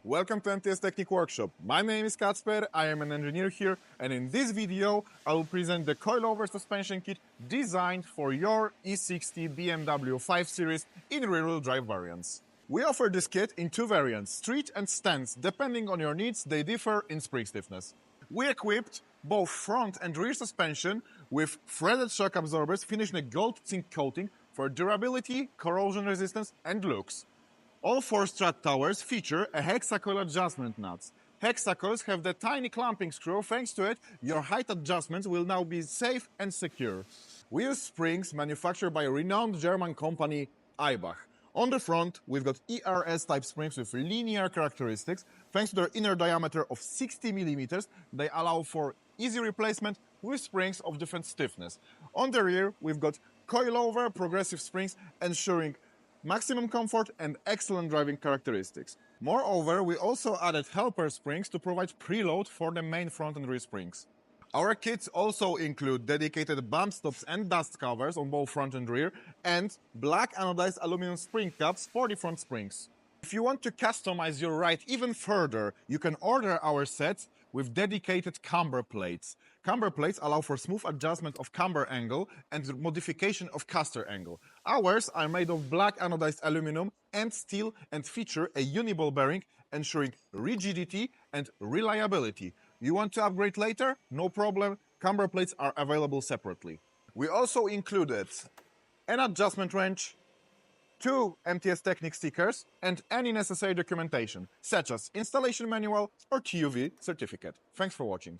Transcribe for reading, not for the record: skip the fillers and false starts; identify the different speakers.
Speaker 1: Welcome to MTS Technik workshop. My name is Kacper, I am an engineer here, and in this video I will present the Coilover suspension kit designed for your E60 BMW 5 Series in rear-wheel drive variants. We offer this kit in two variants, street and stance. Depending on your needs, they differ in spring stiffness. We equipped both front and rear suspension with threaded shock absorbers finished in a gold zinc coating for durability, corrosion resistance and looks. All four strut towers feature a hexacoil adjustment nuts. Hexacoils have the tiny clamping screw. Thanks to it, your height adjustments will now be safe and secure. We use springs manufactured by a renowned German company, eibach. On the front, we've got ERS-type springs with linear characteristics. Thanks to their inner diameter of 60 millimeters, they allow for easy replacement with springs of different stiffness. On the rear, we've got Coilover progressive springs ensuring maximum comfort and excellent driving characteristics. Moreover, we also added helper springs to provide preload for the main front and rear springs. Our kits also include dedicated bump stops and dust covers on both front and rear, and black anodized aluminum spring caps for the front springs. If you want to customize your ride even further, you can order our sets with dedicated camber plates. Camber plates allow for smooth adjustment of camber angle and modification of caster angle. Ours are made of black anodized aluminum and steel and feature a uniball bearing ensuring rigidity and reliability. You want to upgrade later? No problem, camber plates are available separately. We also included an adjustment wrench, two MTS Technik stickers, and any necessary documentation, such as installation manual or TUV certificate. Thanks for watching.